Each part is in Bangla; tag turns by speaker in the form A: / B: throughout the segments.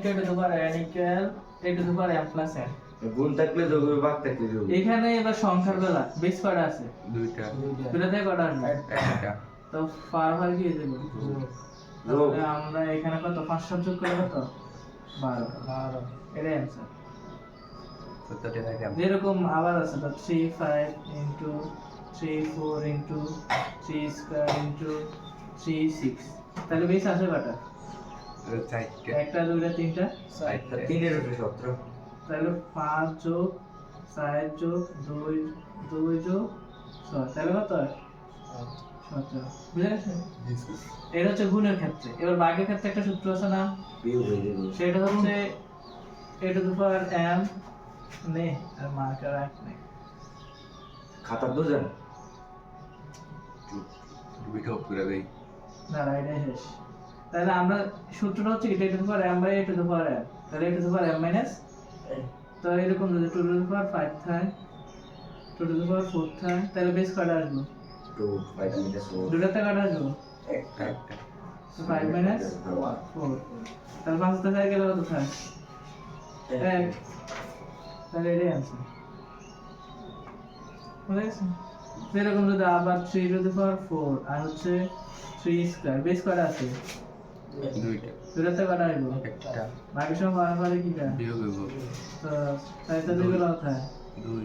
A: a to the power n equal a to the power m plus n
B: গুণ থাকলে যোগ হবে, ভাগ থাকলে যোগ হবে।
A: এখানে এবার সংখ্যার বেলা বেস কয়টা আছে?
C: দুইটা
A: দুটো থেকে কয়টা আসবে?
C: একটা
A: তো পার কি দেব?
B: যোগ।
A: তাহলে আমরা এখানে কত 5 সাত যোগ করে কত 12 এর অ্যানসার।
C: 70 টাকা
A: যেরকম আবার আছে তো 3 5 into 3 4 into 3 স্কয়ার into 3 6 তাহলে বেস আছে কয়টা?
C: চারটে
A: একটা দুইটা তিনটা
C: চারটে
B: তিনের উপরে 17।
A: তাহলে 5 যোগ 4 যোগ 2 যোগ 6 তাহলে কত হয়? 17 বুঝা গেছে? এটা হচ্ছে গুণের ক্ষেত্রে। এবার ভাগের ক্ষেত্রে একটা সূত্র আছে না,
B: বিয়োগ হয়ে যাবে।
A: সেটা হচ্ছে a to the power m নে আর মার্কার রাখ নে
B: খাতা দুজন
C: দুইটা করে দেই
A: না রাইট শেষ। তাহলে আমরা সূত্রটা হচ্ছে কি a to the power m by a to the power m, তাহলে a to the power m minus, তো এরকম যদি 2 to the power 5 থাকে 2 to the power 4 থাকে তাহলে বেস কয়টা আসবে?
B: 2 5 মিনিট 4
A: দুটাতে কয়টা আসবে?
C: একটা
A: 5 minus 4 তাহলে 5 থেকে গেলে কত থাকে? 1 তাহলে এটাই आंसर বুঝা গেছে? এরকম যদি আবার 3 to the power 4 আর হচ্ছে 3 স্কয়ার বেস কয়টা আছে?
C: দুইটা
A: দুটাতে কয়টা আসবে?
C: একটা
A: বাকি সব বারবার কি যায়?
C: বিয়োগ হইব
A: তো তাইতে দুইগুলো কোথায়?
C: দুই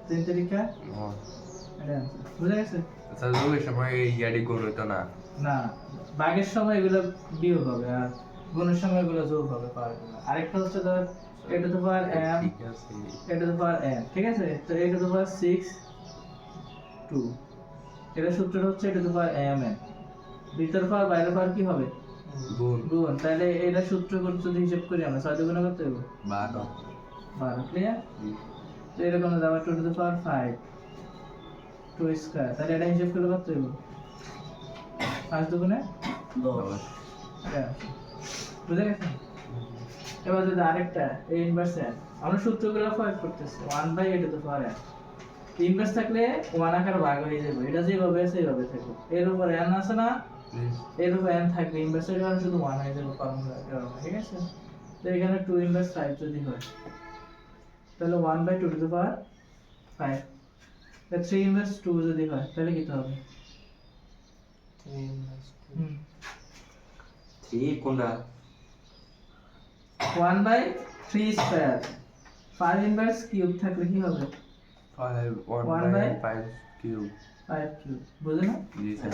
A: 3 তারিখা
C: নয়
A: এটা आंसर বুঝা গেছে?
C: আচ্ছা যোগের সময় ইয়াডি গুণ হইতো না
A: না ভাগের সময় এগুলো বিয়োগ হবে আর গুণের সময় এগুলো যোগ হবে পারবে না। আরেকটা হচ্ছে ধর a to the power m
C: ঠিক আছে
A: a to the power n, ঠিক আছে? তো a to the power 6 2 এটা সূত্রটা হচ্ছে a to the power m n, ভিতর পাওয়ার বাইরের পাওয়ার কি হবে?
C: গুণ
A: গুণ। তাহলে এটা সূত্র করে যদি হিসাব করি আমরা 6 দিয়ে গুণ করতে হবে
C: 12
A: 12 ক্লিয়ার? তো এরকম যদি আবার 2 to the power 5 2 স্কয়ার তাহলে এটা হিসাব করে কত হবে? 5 দুগুণে
C: 10
A: এটা বুঝা গেছে? এবার যদি আরেকটা a ইনভার্স n, আমরা সূত্রগুলো প্রয়োগ করতেছি 1 by a to the power n, inverse থাকলে 1 আকারে ভাগ হয়ে যাবে, এটা যেভাবে আছে এইভাবে থাকবে। এর উপর n আছে না, এর উপর n থাকবে, ইনভার্সের কারণে শুধু 1 হয়ে যাবে ফর্মুলা কারণে, ঠিক আছে? তো এখানে 2 ইনভার্স 5 যদি হয় তাহলে 1 বাই 2 to the power 5, তাহলে 3 ইনভার্স 2 যদি হয় তাহলে কি হবে?
B: 3 কোনটা?
A: 1 বাই 3 স্কয়ার 5 ইনভার্স কিউব থাকলে কি হবে?
C: 5
A: 1
C: 1
A: by
C: বাই 5 কিউব
A: 5 কিউব, বুঝলে না?
C: জি স্যার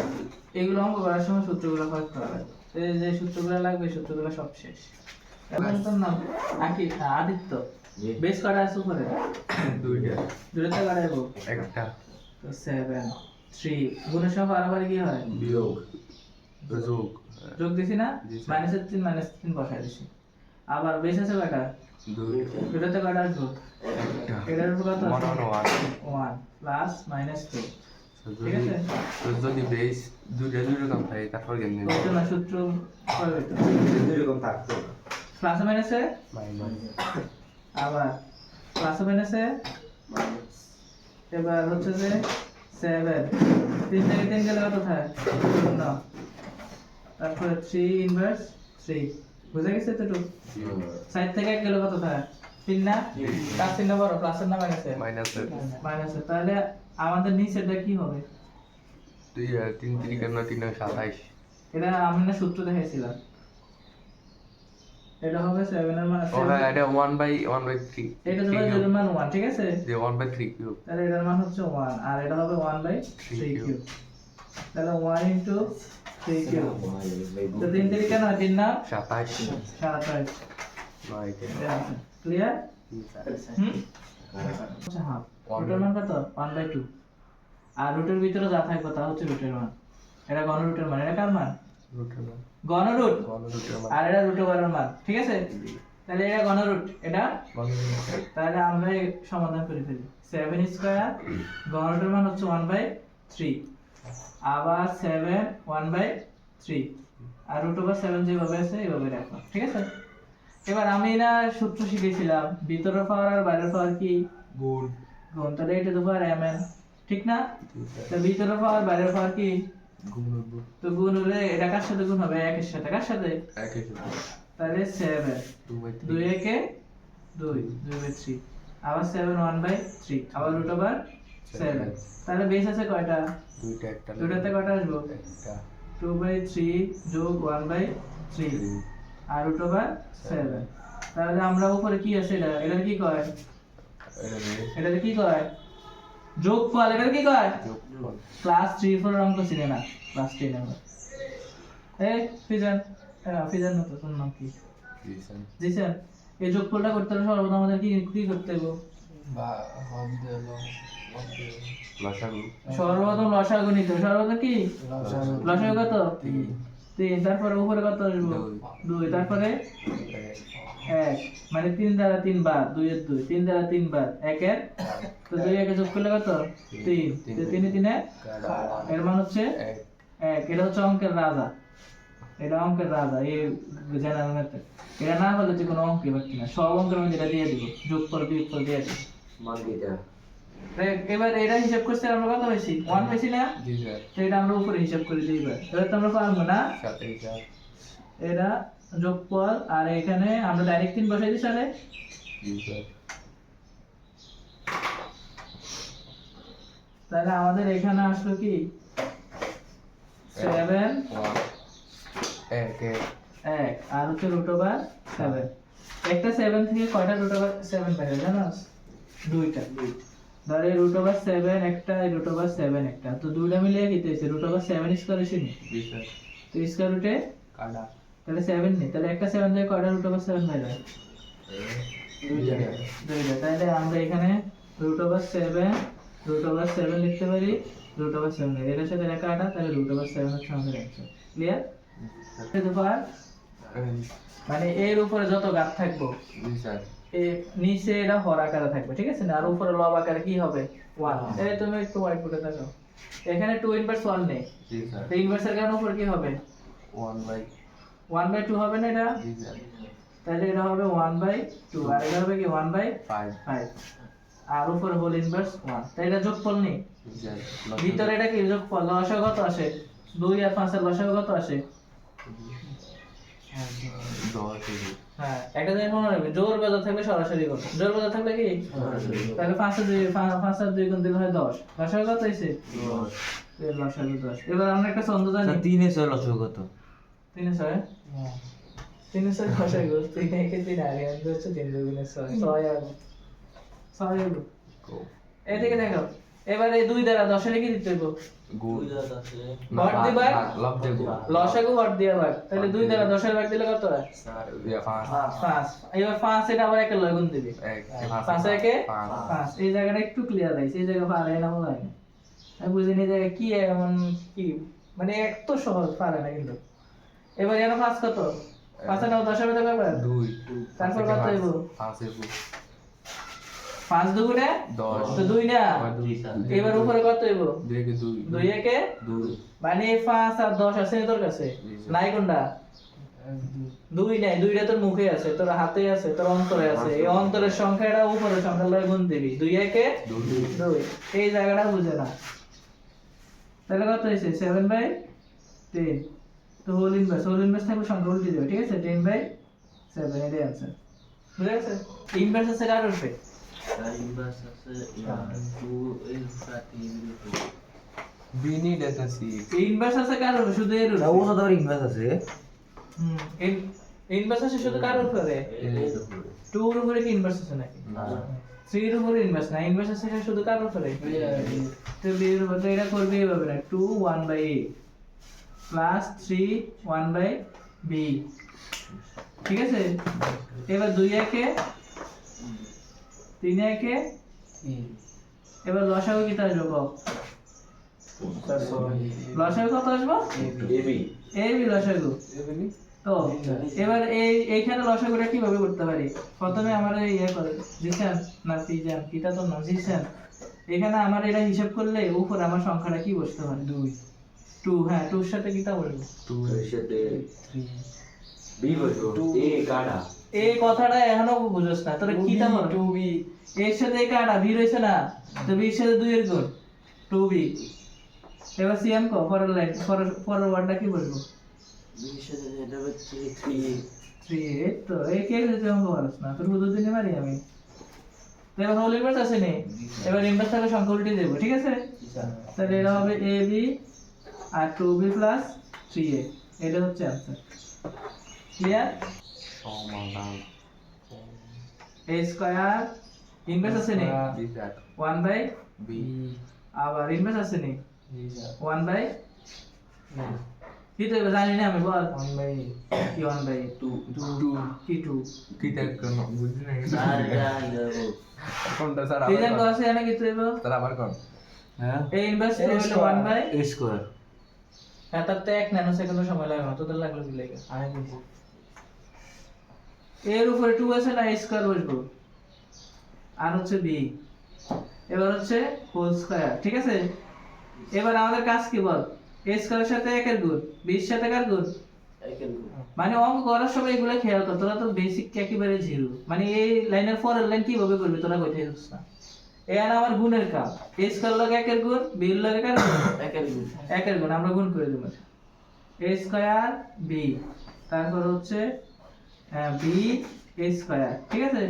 A: এগুলো অঙ্ক করার সময় সূত্রগুলো প্রয়োগ করা লাগবে। এই যে সূত্রগুলো লাগবে সূত্রগুলো সব শেষ। এখন তোর নাম আদিত্য,
B: জি।
A: বেস কটা আছে উপরে?
C: দুইটা
A: দুটোতে কাটাইবো
C: একটা
A: তো 7 3 গুণের সময় বারবার কি হয়?
B: বিয়োগ।
C: যোগ
A: যোগ দিছি না,
C: জি স্যার।
A: মাইনাসের 3 মাইনাস 3 বসাই দিছি। আবার বেস আছে কয়টা?
C: দুই
A: দুটোতে কটা আসবে?
C: একটা
A: এটার উপর কত আছে?
C: 1
A: 1 প্লাস মাইনাস 2, ঠিক
C: যদি
A: আছে?
C: যদি বেস দুইটা দুই রকম থাকে তারপর কেন
A: ওই জন্য সূত্র প্রয়োগ হইতো
B: দুই রকম থাকতো।
A: প্লাস মাইনাসে
C: মাইনাস
A: আবার প্লাস মাইনাসে, এবার হচ্ছে যে 7 3 থেকে 3 গেলে কত থাকে? 0, তারপরে 3 ইনভার্স 3, বুঝা গেছে তো? 2 সাইড থেকে 1 গেলে কত থাকে? 3 না? কার চিহ্ন বড়, প্লাসের না মাইনাসের?
C: মাইনাসের
A: মাইনাসের। তাহলে আমাদের নিচেরটা কি হবে?
C: দুই 3 3 কেন 3 27
A: এটা আমি না সূত্র দেখাইছিলাম, এটা হবে 7 এর মান
C: ও হ্যাঁ এটা 1 বাই 3
A: এটা তোমার এর মান 1, ঠিক আছে?
C: যে 1 বাই 3 কিউব
A: তাহলে এটার মান হচ্ছে 1 আর এটা হবে 1 বাই 3 কিউব, তাহলে 1 ইনটু 3 কিউব। তো 3 থেকে কেন 3 না
C: 27
A: 27,
C: নয়
A: ক্লিয়ার? হুম আচ্ছা হাফ
C: One
A: রুটের
C: by-
A: মান কত? 1 বাই 2, আর রুটের ভিতরে যা থাকবে তা হচ্ছে রুটের মান। এটা ঘন রুটের মান, এটা কার মান?
C: রুটের মান
A: ঘন রুট,
C: ঘন রুটের মান
A: আর এটা রুট ওভারের মান, ঠিক আছে? তাহলে এটা ঘন রুট, এটা
C: ঘন রুট
A: তাহলে আমরা এই সমাধান করে ফেলি। 7 স্কয়ার ঘন রুটের মান হচ্ছে 1 বাই 3, আবার 7 1 বাই 3, আর রুট ওভার 7 যেভাবে আছে এইভাবে রাখো, ঠিক আছে? এবার আমি না সূত্র শিখেছিলাম ভিতরের পাওয়ার আর বাইরের পাওয়ার কি
C: গুণ
A: গুণ, তাহলে এটা তো পাওয়ার mn, ঠিক না? তো ভিতরের পাওয়ার বাইরের পাওয়ার কি
C: গুণ
A: তো গুণ হলে এটা কার সাথে গুণ হবে? 1 এর সাথে, কার সাথে?
C: একই সাথে
A: তাহলে 7
C: 2 by 3
A: 2 একে 2/3 আবার 7 1/3 আবার রুট ওভার 7 তাহলে বেস আছে কয়টা
C: দুইটা একটা
A: দুটাতে কয়টা আসবো
C: একটা
A: 2/3 যোগ 1/3 আর রুট ওভার 7 তাহলে আমরা উপরে কি আছে এটা কি কয়
C: এটা দিয়ে
A: এটাকে কি কয় যোগফল এটা কি কয়
C: যোগফল
A: ক্লাস 3 4 অঙ্ক ছিল না ক্লাস 10 আমরা এই ফিজান ফিজান না তো তোর নাম কি
C: দিছেন
A: জি স্যার এই যোগফলটা করতে হলে সর্বপ্রথম আমাদের কি করতে হবে
C: বা হব দিলো লসাগু
A: সর্বপ্রথম লসাগু নিতে হবে সর্বপ্রথম কি লসাগু কত
C: 3
A: 3 তারপরে উপরে কত আসবে 2 তারপরে 1 মানে 3 দ্বারা 3 বার 2 এর 2 3 দ্বারা 3 বার 1 এর তো 2 একে যোগ করলে কত 3 তো 3 3 এর মান হচ্ছে 1 এটা হচ্ছে অঙ্কের রাজা এটা অঙ্কের রাজা এই জেনারেল মেথড এটা না হলে যে কোনো অঙ্কই পারছি না সব অঙ্কের মধ্যে এটা দিয়ে দিব যোগফল বিয়োগফল দিয়ে দিব
B: মান দিটা
A: এবার এটা হিসাব করতে আমরা কত হয়েছি 1 পেয়েছি না
C: জি স্যার
A: তো এটা আমরা উপরে হিসাব করে দিই এবার তো আমরা পারবো না
C: সাথে স্যার
A: এটা যোগফল আর এখানে আমরা ডাইরেক্ট 3 বসাই দিই তাহলে
C: জি স্যার
A: তাহলে আমাদের এখানে আসলো কি 7
C: 1 1
A: আর হচ্ছে রুট ওভার 7 একটা 7 থেকে কয়টা রুট ওভার 7 বের হয় জানোস দুইটা ধরে রুট ওভার 7 একটা রুট ওভার 7 একটা তো দুইটা মিলিয়ে কি হইছে রুট ওভার 7 স্কয়ার হইছে নি
C: জি স্যার
A: তো স্কয়ার রুটে
C: কাটা
A: তাহলে 7 নেই তাহলে একটা 7 থেকে কয়টা রুট ওভার 7 বের হয় দুইটা তাহলে আমরা এখানে রুট ওভার 7 লিখতে পারি রুট ওভার 7 এর সাথে রেখা কাটা তাহলে রুট ওভার 7 হচ্ছে আমাদের অ্যান্সার ক্লিয়ার এরপর মানে এর উপরে যত গাত থাকবো
C: জি স্যার
A: নিচে এটা হর আকারে থাকবে ঠিক আছে না আর উপরে লব আকারে কি হবে 1 এই তুমি একটু হোয়াইট বোর্ডে দেখো এখানে 2 ইনভার্স 1 নেই
C: জি স্যার
A: তো ইনভার্সের কারণে উপরে কি হবে
C: 1 by
A: 1/2 হবে না এটা
C: জি স্যার
A: তাহলে এটা হবে 1/2 আর এটা হবে কি 1/5
C: 5
A: আর উপরে হোল ইনভার্স 1 তাই এটা যোগফল নেই
C: জি স্যার
A: ভিতরে এটা কি যোগফল লসাগু কত আসে 2 আর 5 এর লসাগু কত আসে
C: 10
A: হ্যাঁ একটা জিনিস মনে রাখবে জোর বেজা থাকলে সরাসরি করো জোর বেজা থাকলে কি তাহলে 5 আর 2 গুণ দিলে হয় 10 লসাগু কত হইছে 10 এর লসাগু 10 এবার আমরা একটা ছন্দ জানি
B: 3 এ 6 লসাগু কত
A: 3 এর 6 3 এর 6 লসাগু 3 একে 3 আগে আমরা হচ্ছে 3 দুগুণে 6 6 আর 6 এর এদিকে দেখো এবার এই 2 দ্বারা 10 এর কি দিতে হইব
C: গুণ
A: হর দিবা
C: লাভ দেব
A: লসাগু হর দিয়া ভাগ তাহলে 2 দ্বারা 10 এর ভাগ দিলে কত হয়
C: স্যার ইয়া 5
A: 5 এবার 5 এটা আবার একে লয় গুণ দিবি 5 একে 5 এই জায়গাটা একটু ক্লিয়ার হইছে এই জায়গা পারে না মনে হয় না আমি বুঝিনি এই জায়গা কি এমন কি মানে এত সহজ পারে না কিন্তু এবার এর 5 কত 5 না 10 এর মধ্যে পাবে
C: 2
A: তারপর কত হইব
C: 5 এর
A: 5 দুগুণে
C: 10
A: তো 2 না এবার উপরে কত হইব
C: 2 কে 2
A: 2 একে
B: 2
A: মানে 5 আর 10 আছে তোর কাছে নাই কোনটা 2 নাই 2টা তোর মুখে আছে তোর হাতে আছে তোর অন্তরে আছে এই অন্তরের সংখ্যাটা উপরের সংখ্যা লয় গুণ দিবি 2 একে 2 এই জায়গাটা বুঝে না তাহলে কত হইছে 7/10 তো হোল ইনভার্স থাকলে সংখ্যা উল্টে যাবে ঠিক আছে 10/7 এটাই आंसर বুঝা গেছে ইনভার্স আছে কার উপরে
C: বিনি ডেটা সি
A: ইনভার্স আছে কার উপরে শুধু এর উপরে
B: ও তো ইনভার্স আছে
A: ইনভার্স আছে শুধু কার উপরে 2 এর উপরে কি ইনভার্স আছে নাকি
B: না
A: 3 এর উপরে ইনভার্স না ইনভার্স আছে শুধু কার উপরে তো b এর উপরে এটা করবে এইভাবে না 2 1/a প্লাস 3 1/b ঠিক আছে এবার 2 একে 3 একে এবার লসাগু কি তাই যোগ লসাগু কত আসবে
B: এবি
A: এবি লসাগু তো এবার এইখানে লসাগুটা কিভাবে করতে পারি প্রথমে আমার ইয়ে করে জিসান না ফিজান কিটা তো না জিসান এখানে আমার এটা হিসাব করলে উপর আমার সংখ্যাটা কি বসতে পারে 2 হ্যাঁ 2 এর সাথে কিটা বলবো
B: 2 এর সাথে 3 বি বলবো এ কাটা
A: এই কথাটা এখনো বুঝছস না তোরা কিটা বল 2b এর সাথে কাটা বি রইছে না তো বি এর সাথে 2 এর গুণ 2b এবার সিএম কো পরের লাইন পরের ওয়ার্ডটা কি বলবো 3 এই তো এই কে যেতে অঙ্ক পারছ না তোর বুঝতে দিনে পারি আমি তো এবার হোল ইনভার্স আছে নি এবার ইনভার্স থাকলে সংখ্যা উল্টে দেব ঠিক আছে তাহলে এটা হবে ab আর 2b 3a এটা হচ্ছে आंसर ক্লিয়ার
C: সমাধান
A: a স্কয়ার ইনভার্স আছে নি
C: জি স্যার
A: 1 বাই
C: বি
A: আবার ইনভার্স আছে নি
B: জি স্যার
A: 1 বাই কি তো এবার জানি না আমি বল
B: 1 বাই
A: কি 1 বাই 2 কি 2
C: কি দেখ কোন বুঝি নাই
B: স্যার জান দেবো
C: কোনটা স্যার
A: এই
C: আবার
A: জায়গা
C: কোন?
A: আছে না কি তো এবার
C: স্যার আবার কোন
B: হ্যাঁ
A: a ইনভার্স তো হলো 1 বাই
B: a স্কয়ার
A: হ্যাঁ তাতে 1 ন্যানো সেকেন্ড সময় লাগে না তোদের লাগলো কি লাগে
B: আই দিছি
A: এর উপরে 2 আছে না a স্কয়ার বসবো আর হচ্ছে b এবার হচ্ছে হোল স্কয়ার ঠিক আছে এবার আমাদের কাজ কি বল a স্কয়ারের সাথে 1 এর গুণ b এর সাথে কার গুণ মানে অঙ্ক করার সময় এগুলো খেয়াল কর তোরা তো বেসিক একেবারে জিরো মানে এই লাইনের পরের লাইন কিভাবে করবি তোরা কইতে পারছিস না এই আর আমার গুণের কাজ a স্কয়ার লগে 1 এর গুণ b এর লগে কার গুণ 1 এর গুণ আমরা গুণ করে দেব a স্কয়ার b তারপর হচ্ছে b a স্কয়ার ঠিক আছে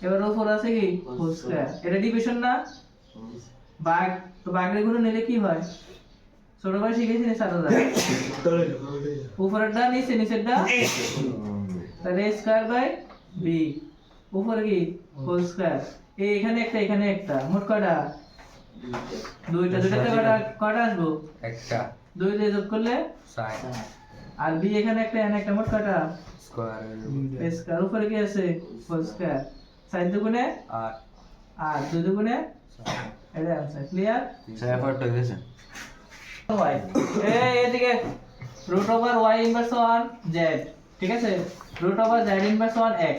A: এবার উপর আছে কি হোল স্কয়ার এটা ডিভিশন না ভাগ তো ভাগের গুণ নিলে কি হয় ছোট ভাই শিখেছি না সারা উপরেরটা নিচেরটা তাহলে a স্কয়ার বাই b উপরে কি হোল স্কয়ার এই এখানে একটা মোট কয়টা দুইটাতে কয়টা আসবো
C: একটা
A: দুই দিয়ে যোগ করলে
C: সাইন
A: আর b এখানে একটা এখানে একটা মোট কয়টা
C: স্কয়ার
A: a স্কয়ার উপরে কি আছে হোল স্কয়ার সাইড দুগুণে
C: আর
A: আর দুই দুগুণে এটা आंसर ক্লিয়ার
B: স্যার এফর্টটা দিয়েছেন
A: y এদিকে root over y inverse 1 z ঠিক আছে root over z inverse 1 x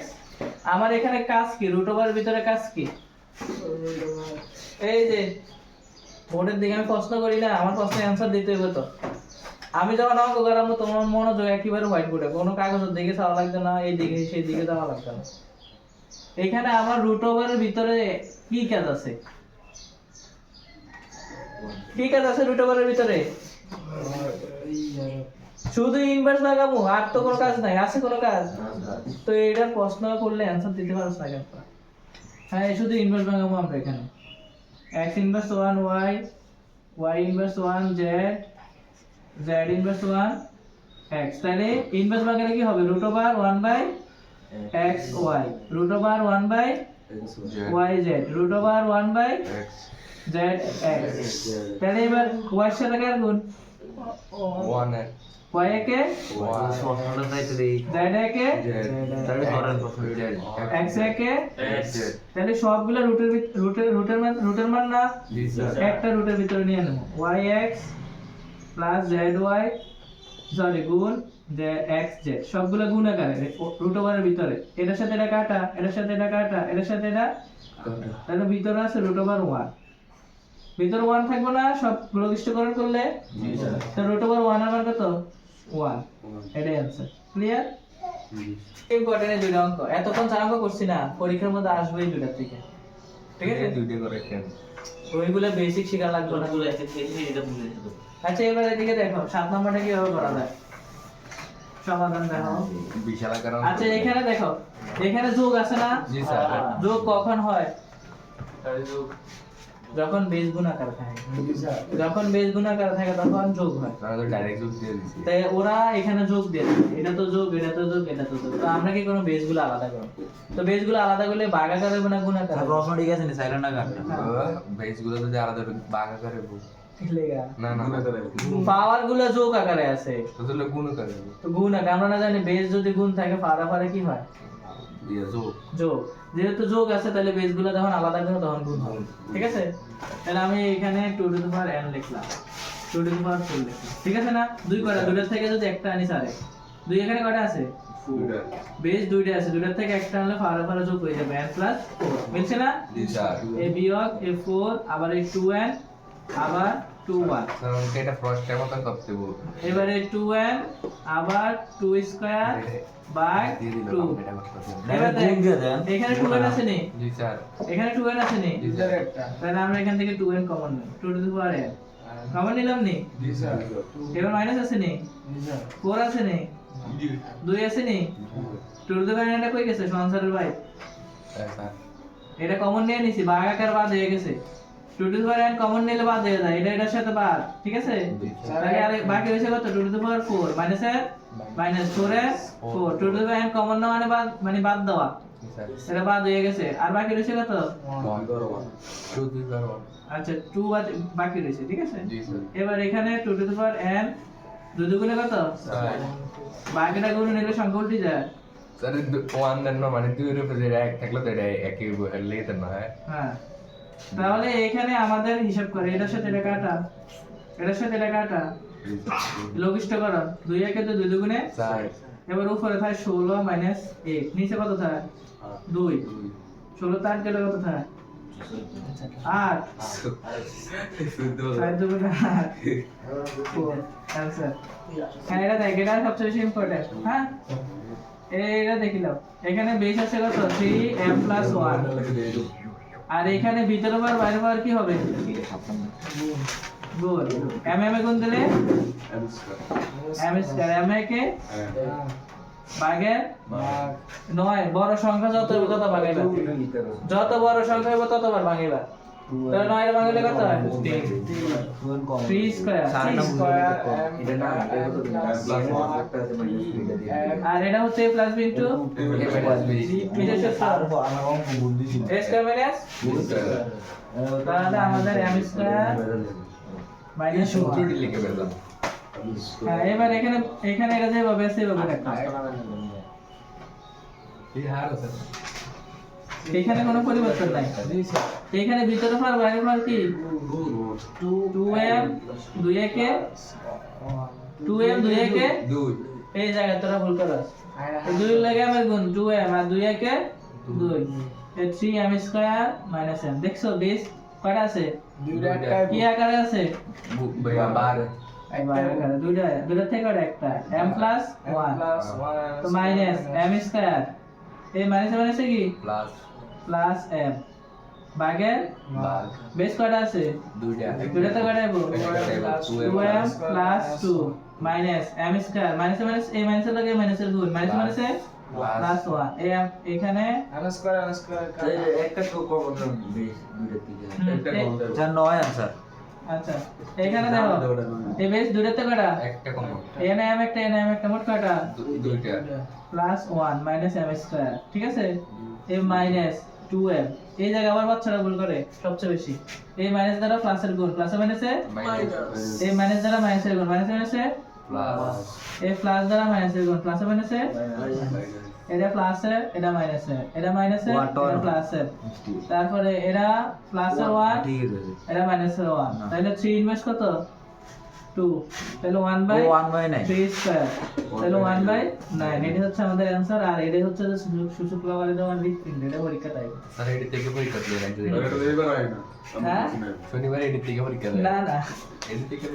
A: আমার এখানে কাজ কি root over এর ভিতরে কাজ কি এই যে বোর্ডের দিকে আমি প্রশ্ন করি না আমার প্রশ্নের অ্যানসার দিতে হবে তো আমি যখন অঙ্ক করাবো তোমার মনোযোগ একেবারে হোয়াইট বোর্ডে কোনো কাগজের দিকে চাওয়া লাগবে না এই দিকে সেই দিকে যাওয়া লাগবে না এখানে আমার root over এর ভিতরে কি কাজ আছে কি কাজ আছে root over এর ভিতরে শুধু ইনভার্স লাগাবো আর তো কোনো কাজ নাই আছে কোনো কাজ তো এটার প্রশ্ন করলে অ্যানসার দিতে পারছ না কেন হ্যাঁ শুধু ইনভার্স লাগাবো আমরা এখানে x inverse 1 y y inverse 1 z z inverse 1 x তাহলে ইনভার্স লাগালে কি হবে root over 1 by x y root over 1 by y z root over 1 by
C: x
A: z x তাহলে এবার y এর সাথে কার গুণ
C: 1 এর
A: y একে
B: প্রশ্নটা চাইতে দেই
A: z একে
B: তাহলে করেন প্রশ্ন
A: x একে তাহলে সবগুলো রুটের মান না
C: জি স্যার
A: একটা রুটের ভিতরে নিয়ে নেব yx zy সরি গুণ xz সবগুলো গুণ আকারে রুট ওভারের ভিতরে এটার সাথে এটা কাটা এটার সাথে এটা কাটা এটার সাথে এটা তাহলে ভিতরে আছে রুট ওভার 1 ভিতরে 1 থাকবে না সব লঘিষ্ঠকরণ করলে
B: জি স্যার
A: তো রুট ওভার 1 আবার কত 1 এটাই आंसर ক্লিয়ার ইম্পর্টেন্ট এই দুটো অঙ্ক এতক্ষণ যা অঙ্ক করছি না পরীক্ষার মধ্যে আসবে এই দুটো থেকে ঠিক আছে
C: দুইটা করে কেন
A: ওইগুলো বেসিক শেখা লাগবে না আচ্ছা এবার এদিকে দেখো 7 নম্বরটা কিভাবে করা যায় সমাধান দেখো
C: বিশাল আকার
A: আচ্ছা এখানে দেখো এখানে যোগ আছে না
C: জি স্যার
A: যোগ কখন হয় যখন বেজ গুণাকার থাকে যখন বেজ গুণাকার থাকে তখন যোগ হয়
C: তাহলে তো ডাইরেক্ট যোগ দিয়ে দিছি
A: তাই ওরা এখানে যোগ দিয়ে দেয়। এটা তো যোগ এটা তো যোগ এটা তো যোগ তো আমরা কি কোনো বেজ গুলো আলাদা করব তো বেজ গুলো আলাদা করলে ভাগাকার হবে না গুণাকার হবে?
B: প্রশ্ন ঠিক আছে না সাইলেন্ট না গানটা
C: বেস গুলো যদি আলাদা বাঘ আকারে বল
A: কি লেগা
C: না না
A: পাওয়ার গুলো যোগ আকারে আছে
C: তাহলে গুণ করে
A: তো গুণ আকারে আমরা না জানি বেজ যদি গুণ থাকে পারে কি হয়
C: দিয়ে যোগ
A: যোগ যেহেতু যোগ আছে তাহলে বেজ গুলো যখন আলাদা করব তখন গুণ হবে ঠিক আছে তাহলে আমি এখানে 2 টু দি পাওয়ার n লিখলাম 2 টু দি পাওয়ার 4 লিখলাম ঠিক আছে না দুই কয়টা দুইটার থেকে যদি একটা আনি সারে দুই এখানে কয়টা আছে বেজ দুইটা আছে দুইটার থেকে একটা আনলে পারে যোগ হয়ে যাবে n 4 মিলছে না
C: জি স্যার
A: a বিয়োগ a 4 আবার এই 2n আবার 2 1
C: স্যার আমাকে এটা ফার্স্ট টাইম মত করতে বল
A: এবারে 2n আবার 2 স্কয়ার বাই 2 এবার
B: গুণ দিয়ে দেন
A: এখানে 2n আছে নি
C: জি স্যার
A: এখানে 2n আছে নি
C: জি স্যার
A: তাহলে আমরা এখান থেকে 2n কমন নিই 2 to the power n common নিলাম নি
C: জি স্যার
A: এবার মাইনাস আছে নি
B: জি স্যার
A: 4 আছে নি 2 আছে নি 2 টু দি পাওয়ার n টা কই গেছে সংসারের ভাই
C: স্যার
A: এটা কমন নিয়ে নিছি ভাগাকার বাদ হয়ে গেছে 2 to the power n common নিলে বাদ হয়ে যায় এটা এটার সাথে বাদ ঠিক আছে তাহলে আর বাকি রয়েছে কত 2 টু দি পাওয়ার 4 মাইনাস এর মাইনাস 4 এর 4 2 to the power n common না মানে বাদ দেওয়া
C: স্যার
A: এটা বাদ হয়ে গেছে আর বাকি রয়েছে কত
C: 2 2 1
A: আচ্ছা 2 বাকি রয়েছে ঠিক আছে
C: জি স্যার
A: এবার এখানে 2 টু দি পাওয়ার n 2 দুগুণে কত
C: স্যার
A: বাকিটা গুণ নিলে সংখ্যা উল্টে যায়
C: স্যার 1 দেন না মানে 2 এর উপরে যে এক থাকলে তো এটা একই লেতে না হয়
A: হ্যাঁ তাহলে এখানে আমাদের হিসাব করে এটার সাথে এটা কাটা এটার সাথে এটা কাটা লঘিষ্ঠ করো 2 একে তো 2 দুগুণে
C: স্যার
A: এবার উপরে থাকে 16 মাইনাস 1 নিচে কত থাকে 2 16 তার গেলে কত থাকে 8 4 দুগুণে 8 आंसर হ্যাঁ এটা দেখ এটা সবচেয়ে বেশি ইম্পর্টেন্ট হ্যাঁ এইটা দেখিলাম এখানে বেস আছে কত 3m 1 আর এখানে ভিতরে বার বাইরে বার কি হবে গুণ m এ গুণ দিলে m স্কয়ার m কে ভাগের নয় বড় সংখ্যা যত হবে তত ভাগাইবা যত বড় সংখ্যা হবে ততবার ভাগাইবা তাহলে 9 এর ভাঙলে কত হয় 3 স্কয়ার আর এটা হচ্ছে a প্লাস b ইনটু এটা হচ্ছে a স্কয়ার মাইনাস তাহলে আমাদের m স্কয়ার মাইনাস
C: সূত্রটি লিখে ফেললাম
A: হ্যাঁ এবার এখানে এটা যেভাবে আছে সেভাবে রাখতে
C: এই হার আছে
A: এখানে কোনো পরিবর্তন নাই এখানে ভিতরে ফার বাইরে ফার কি 2m 2 কে 2m 2 কে
C: 2
A: এই জায়গা তোরা ভুল করছ 2 লাগে আমার গুণ 2m আর 2 কে 2 এই 3m স্কয়ার মাইনাস m দেখছো বেস কয়টা আছে কি আকারে আছে
C: ভাইয়া বার
A: একবার আকারে দুইটা থেকে কয়টা একটা m প্লাস 1 তো মাইনাস m স্কয়ার এই মাইনাস কি
C: প্লাস
A: প্লাস m ভাগের
C: ভাগ
A: বেস কয়টা আছে দুইটাতে কাটাবো 2m plus 2 minus m square minus এই মাইনাসের লাগে মাইনাসের গুণ মাইনাসে প্লাস 1 এই এখানে
B: m স্কয়ার একটা তো কমন বেস দুইটা থেকে
C: একটা কম দেব
B: যা 9 आंसर
A: আচ্ছা এখানে দেখো এই বেস দুইটাতে কাটা
C: একটা কম
A: n m একটা মোট কাটা
C: দুইটা
A: প্লাস 1 মাইনাস m স্কয়ার ঠিক আছে এই মাইনাস 2m এই জায়গায় আবার বাচ্চারা ভুল করে সবচেয়ে বেশি এই মাইনাস দ্বারা প্লাসের গুণ প্লাসে মাইনাসে এই মাইনাস দ্বারা মাইনাসের গুণ মাইনাসে
C: প্লাস
A: এই প্লাস দ্বারা মাইনাসের গুণ প্লাসে মাইনাসে এটা প্লাসে এটা মাইনাসে এটা মাইনাসে এটা প্লাসে তারপরে এটা প্লাসের 1
B: ঠিক আছে
A: এটা মাইনাসের 1 তাহলে 3 ইনভার্স কত 2 তাহলে 1 বাই 3 স্কয়ার তাহলে 1 বাই 9 এটা হচ্ছে আমাদের অ্যানসার আর এটা হচ্ছে যে সুসুকলা বলে দেওয়ার হৃৎপিণ্ড এটা পরীক্ষা তাই
C: স্যার এটি থেকে পরীক্ষা দিয়ে রাখতে
A: হ্যাঁ
C: শনিবার এটি থেকে পরীক্ষা দেয়
A: না না
C: এটি থেকে